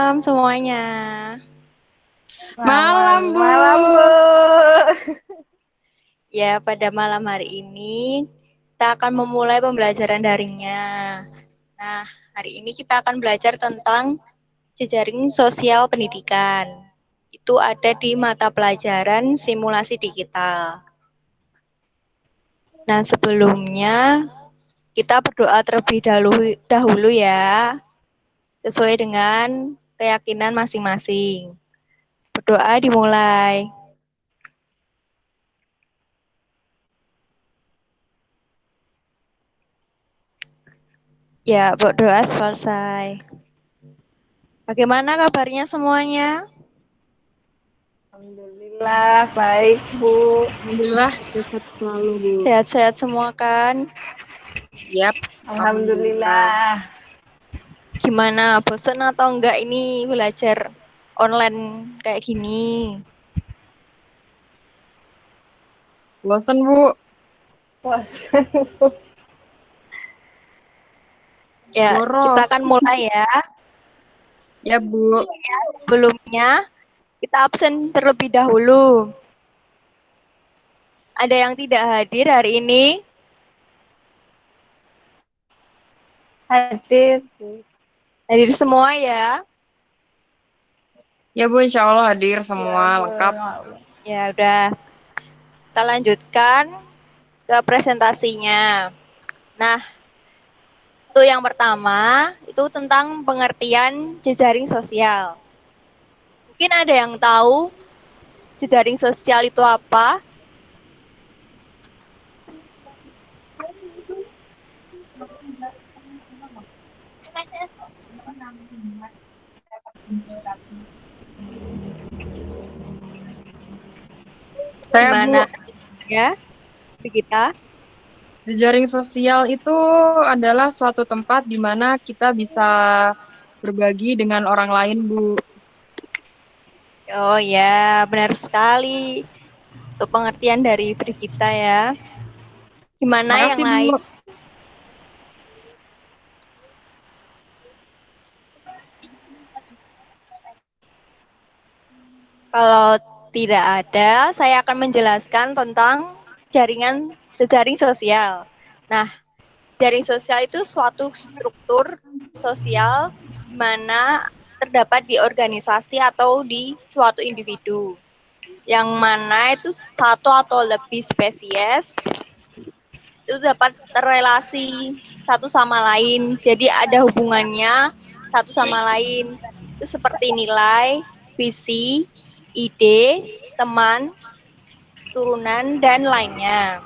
Malam semuanya. Malam, Selamat Bu. malam, Bu. Ya, pada malam hari ini kita akan memulai pembelajaran daringnya. Nah, hari ini kita akan belajar tentang jejaring sosial pendidikan. Itu ada di mata pelajaran simulasi digital. Nah, sebelumnya kita berdoa terlebih dahulu ya, sesuai dengan keyakinan masing-masing. Berdoa dimulai. Ya, berdoa selesai. Bagaimana kabarnya semuanya? Alhamdulillah, baik, Bu. Alhamdulillah, sehat selalu, Bu. Sehat-sehat semua kan? Yap, Alhamdulillah. Alhamdulillah. Gimana, bosen atau enggak ini belajar online kayak gini? Bosan, Bu. Bos. Ya, kita Boros. akan mulai ya. Ya, Bu. Sebelumnya, kita absen terlebih dahulu. Ada yang tidak hadir hari ini? Hadir, Bu. Hadir semua ya. Ya, Bu, insya Allah hadir Ya, semua Bu. lengkap. Ya udah, kita lanjutkan ke presentasinya. Nah, itu yang pertama, itu tentang pengertian jejaring sosial. Mungkin ada yang tahu jejaring sosial itu apa? Saya, Gimana Bu, ya, kita? jejaring sosial itu adalah suatu tempat di mana kita bisa berbagi dengan orang lain, Bu. Oh ya, benar sekali. Itu pengertian dari kita ya. Gimana yang Makasih, lain? Bu. Kalau tidak ada, saya akan menjelaskan tentang jejaring sosial. Nah, jaring sosial itu suatu struktur sosial di mana terdapat di organisasi atau di suatu individu. Yang mana itu satu atau lebih spesies itu dapat terrelasi satu sama lain. Jadi ada hubungannya satu sama lain. Itu seperti nilai, visi, ide, teman, turunan, dan lainnya.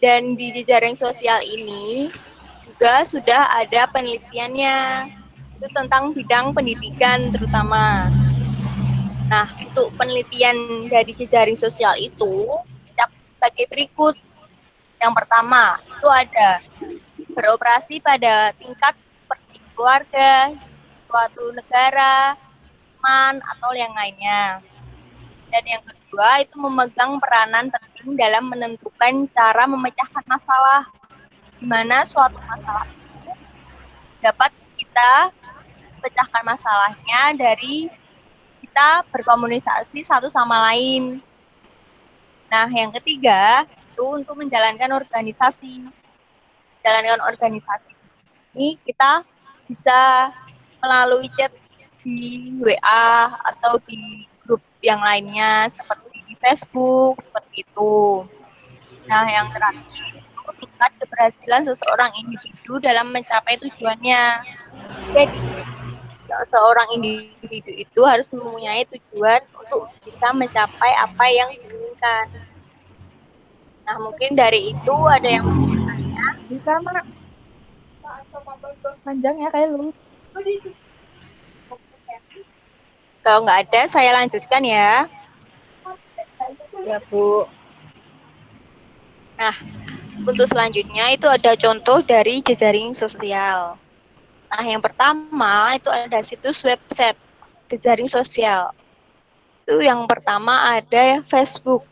Dan di jejaring sosial ini juga sudah ada penelitiannya. Itu tentang bidang pendidikan terutama. Nah, untuk penelitian dari jejaring sosial itu sebagai berikut. Yang pertama, itu ada beroperasi pada tingkat seperti keluarga, suatu negara, teman, atau yang lainnya. Dan yang kedua, itu memegang peranan penting dalam menentukan cara memecahkan masalah, di mana suatu masalah itu dapat kita pecahkan masalahnya dari kita berkomunikasi satu sama lain. Nah, yang ketiga, itu untuk menjalankan organisasi. Menjalankan organisasi ini kita bisa melalui chat di WA atau di grup yang lainnya seperti di Facebook, seperti itu. Nah, yang terakhir itu tingkat keberhasilan seseorang individu dalam mencapai tujuannya. Jadi, seorang individu itu harus mempunyai tujuan untuk bisa mencapai apa yang diinginkan. Nah, mungkin dari itu ada yang mau bertanya. Bisa, Mak. Panjang ya kayak lu. Kalau nggak ada, saya lanjutkan ya. Ya, Bu. Nah, untuk selanjutnya itu ada contoh dari jejaring sosial. Nah, yang pertama itu ada situs website jejaring sosial. Itu yang pertama ada Facebook.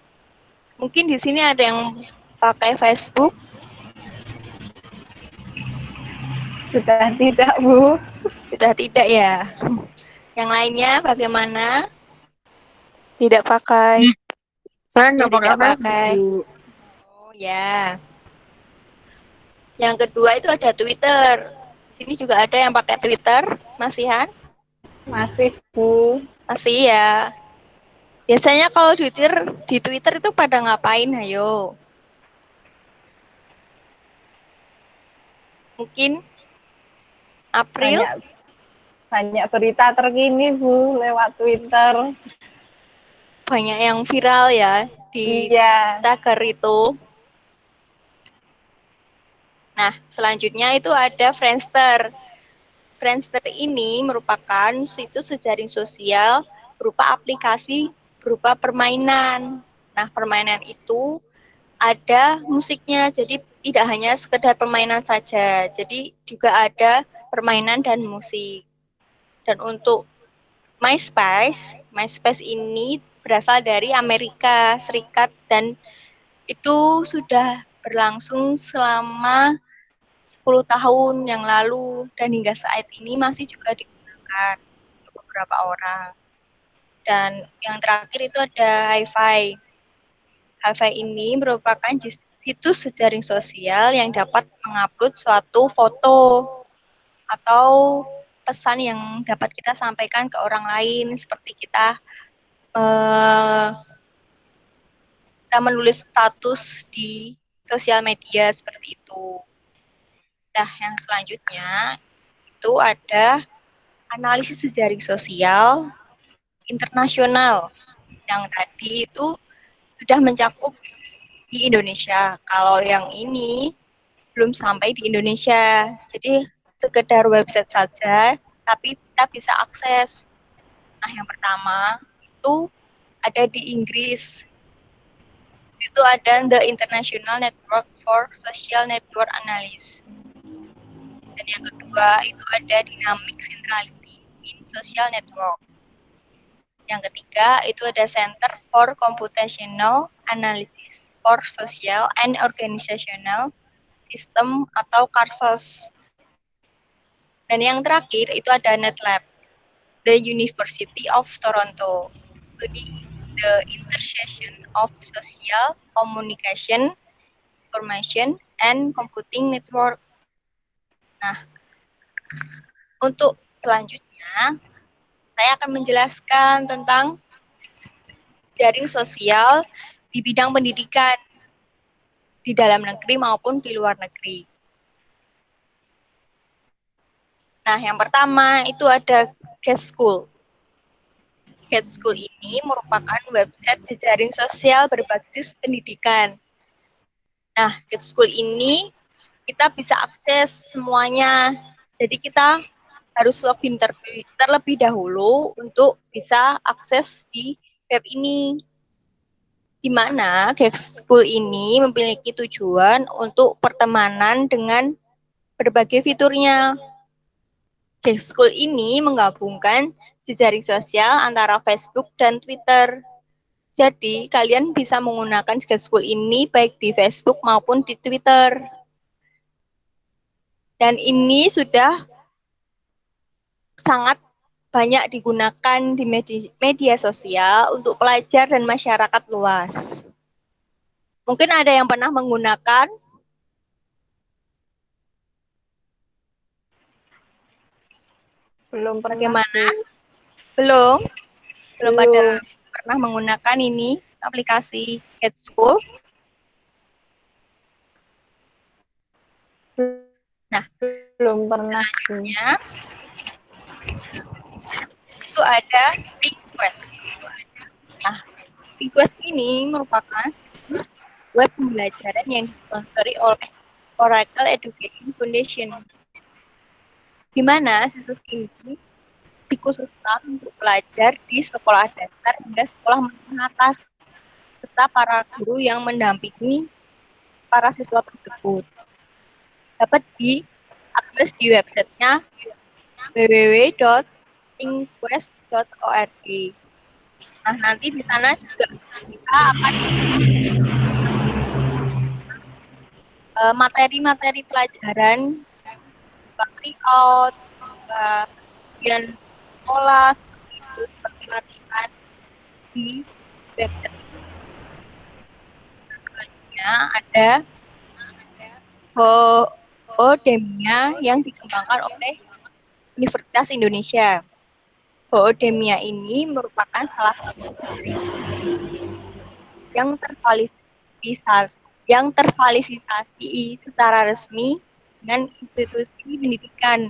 Mungkin di sini ada yang pakai Facebook. Sudah tidak, Bu. Sudah tidak ya? Yang lainnya bagaimana? Tidak pakai. Saya nggak Sudah pakai tidak Facebook, pakai. Bu. Oh ya. Yang kedua itu ada Twitter. Di sini juga ada yang pakai Twitter, Masihan? Masih, Bu. Masih ya. Biasanya kalau di Twitter itu pada ngapain, ayo? Mungkin April? Banyak banyak berita terkini, Bu, lewat Twitter. Banyak yang viral ya di Iya. tagar itu. Nah, selanjutnya itu ada Friendster. Friendster ini merupakan situs jejaring sosial berupa aplikasi berupa permainan. Nah, permainan itu ada musiknya, jadi tidak hanya sekedar permainan saja. Jadi juga ada permainan dan musik. Dan untuk MySpace ini berasal dari Amerika Serikat dan itu sudah berlangsung selama 10 tahun yang lalu dan hingga saat ini masih juga digunakan untuk beberapa orang. Dan yang terakhir itu ada Hi-Fi. Hi-Fi ini merupakan situs jejaring sosial yang dapat mengupload suatu foto atau pesan yang dapat kita sampaikan ke orang lain seperti kita menulis status di sosial media seperti itu. Nah, yang selanjutnya itu ada analisis jejaring sosial internasional yang tadi itu sudah mencakup di Indonesia. Kalau yang ini belum sampai di Indonesia. Jadi sekedar website saja, tapi kita bisa akses. Nah, yang pertama itu ada di Inggris. Itu ada The International Network for Social Network Analysis. Dan yang kedua itu ada Dynamic Centrality in Social Network. Yang ketiga itu ada Center for Computational Analysis for Social and Organizational System atau CARSOS. Dan yang terakhir itu ada NetLab, the University of Toronto, studi the intersection of social communication, information, and computing network. Nah, untuk selanjutnya, saya akan menjelaskan tentang jaring sosial di bidang pendidikan di dalam negeri maupun di luar negeri. Nah, yang pertama itu ada Get School. Get School ini merupakan website jejaring sosial berbasis pendidikan. Nah, Get School ini kita bisa akses semuanya. Jadi kita harus login terlebih dahulu untuk bisa akses di web ini. Di mana Get School ini memiliki tujuan untuk pertemanan dengan berbagai fiturnya. Get School ini menggabungkan jejaring sosial antara Facebook dan Twitter. Jadi, kalian bisa menggunakan Get School ini baik di Facebook maupun di Twitter. Dan ini sudah sangat banyak digunakan di media sosial untuk pelajar dan masyarakat luas. Mungkin ada yang pernah menggunakan? Belum pernah. Bagaimana? Bu. Belum? Belum pada Belum. pernah menggunakan ini aplikasi Get School? Nah, Belum pernah. selanjutnya itu ada Request. Nah, Request ini merupakan web pembelajaran yang disponsori oleh Oracle Education Foundation, di mana situs ini dikhususkan untuk pelajar di sekolah dasar hingga sekolah menengah atas, serta para guru yang mendampingi para siswa tersebut. Dapat diakses di websitenya www.thinkquest.org. Nah, nanti di sana juga kita akan materi-materi pelajaran, layout, kemudian sekolah, itu seperti latihan di website. Selanjutnya ada Hoodemia yang dikembangkan oleh Universitas Indonesia. Hoodemia ini merupakan salah satu yang terfasilitasi secara resmi dengan institusi pendidikan.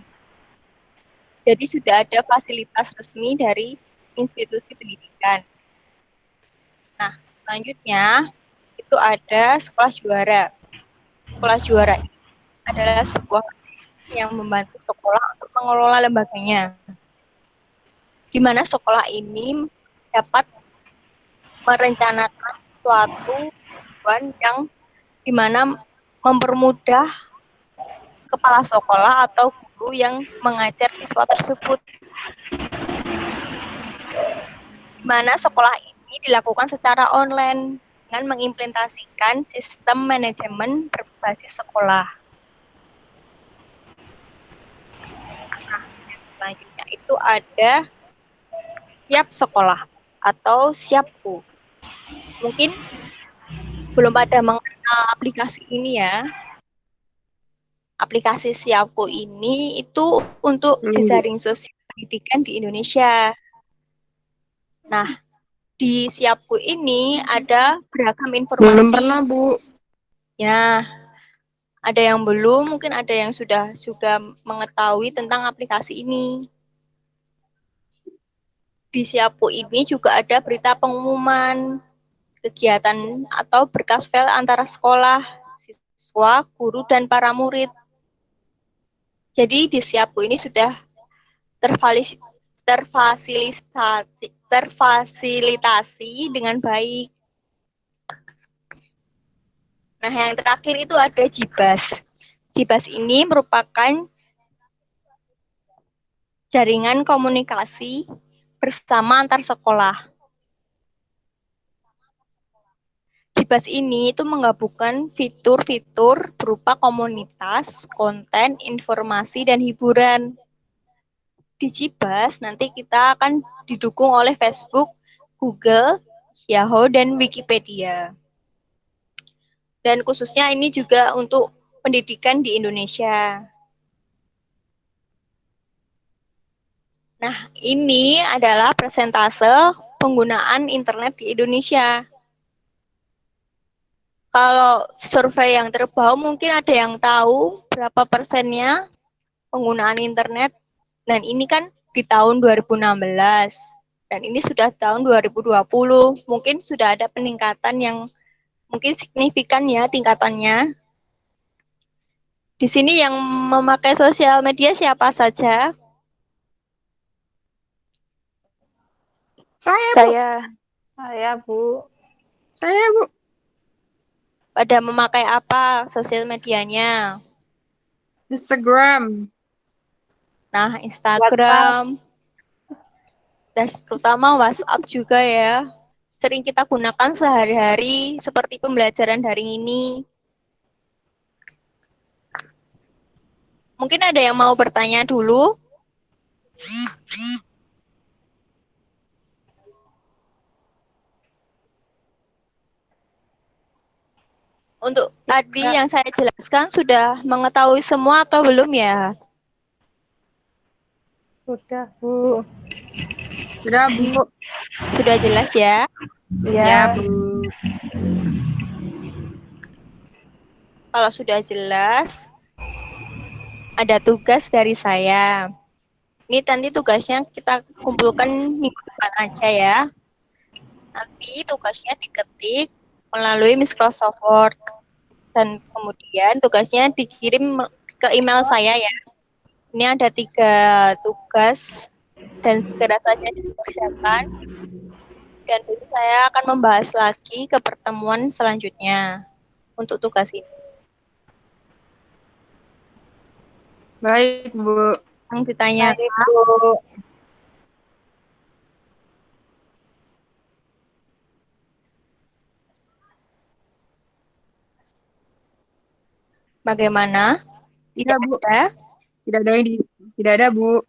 Jadi sudah ada fasilitas resmi dari institusi pendidikan. Nah, selanjutnya itu ada sekolah juara. Sekolah juara ini adalah sebuah yang membantu sekolah untuk mengelola lembaganya, di mana sekolah ini dapat merencanakan suatu tujuan yang dimana mempermudah kepala sekolah atau guru yang mengajar siswa tersebut. Di mana sekolah ini dilakukan secara online dengan mengimplementasikan sistem manajemen berbasis sekolah. Nah, selanjutnya itu ada siap sekolah atau siapku. Mungkin belum pada mengenal aplikasi ini ya. Aplikasi Siapku ini itu untuk jejaring sosial pendidikan di Indonesia. Nah, di Siapku ini ada beragam informasi. Belum pernah, Bu. Ya, ada yang belum, mungkin ada yang sudah juga mengetahui tentang aplikasi ini. Di Siapku ini juga ada berita pengumuman kegiatan atau berkas file antara sekolah, siswa, guru, dan para murid. Jadi di Siapku ini sudah terfasilitasi dengan baik. Nah, yang terakhir itu ada Jibas. Jibas ini merupakan jaringan komunikasi bersama antar sekolah. Jibas ini itu menggabungkan fitur-fitur berupa komunitas, konten, informasi, dan hiburan. Di Jibas nanti kita akan didukung oleh Facebook, Google, Yahoo, dan Wikipedia. Dan khususnya ini juga untuk pendidikan di Indonesia. Nah, ini adalah persentase penggunaan internet di Indonesia. Kalau survei yang terbaru mungkin ada yang tahu berapa persennya penggunaan internet. Dan ini kan di tahun 2016. Dan ini sudah tahun 2020. Mungkin sudah ada peningkatan yang mungkin signifikan ya tingkatannya. Di sini yang memakai sosial media siapa saja? Saya, Bu. Saya, Bu. Saya, Bu. Pada memakai apa sosial medianya? Instagram. Nah, Instagram, dan terutama WhatsApp juga ya. Sering kita gunakan sehari-hari seperti pembelajaran daring ini. Mungkin ada yang mau bertanya dulu? Untuk tadi yang saya jelaskan sudah mengetahui semua atau belum ya? Sudah, Bu. Sudah, Bu. Sudah jelas ya? Ya, Bu. Kalau sudah jelas, ada tugas dari saya. Ini nanti tugasnya kita kumpulkan minggu depan aja ya. Nanti tugasnya diketik melalui Microsoft Word. Dan kemudian tugasnya dikirim ke email saya ya. Ini ada 3 tugas dan segera saja dikerjakan. Dan nanti saya akan membahas lagi ke pertemuan selanjutnya untuk tugas ini. Baik, Bu. Yang ditanyakan, Baik, Bu. bagaimana? Tidak Ya, Bu. ada? Tidak ada, Bu.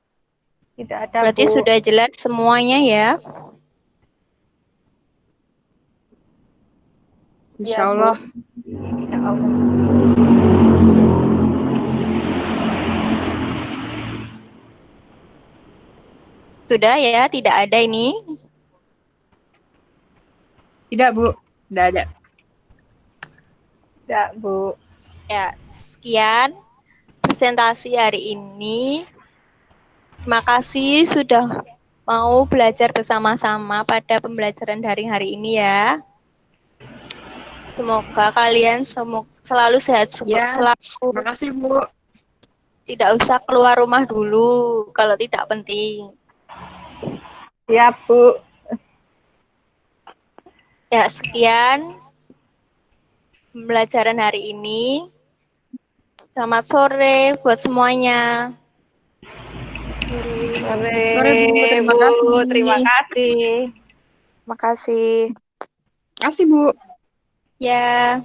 Tidak Tidak ada, Berarti Bu. sudah jelas semuanya ya. Insya Ya, Bu. Allah. Ya Allah. Sudah ya, tidak ada ini. Tidak, Bu. Tidak ada. Ya, Bu. Ya, sekian presentasi hari ini. Terima kasih sudah mau belajar bersama-sama pada pembelajaran daring hari ini ya. Semoga kalian selalu sehat, Ya, selalu terima kasih, Bu. tidak usah keluar rumah dulu kalau tidak penting. Siap, Bu. Ya, sekian pembelajaran hari ini. Selamat sore buat semuanya. Sore, Bu. Terima kasih. Terima kasih. Makasih. Terima kasih, Bu. Ya.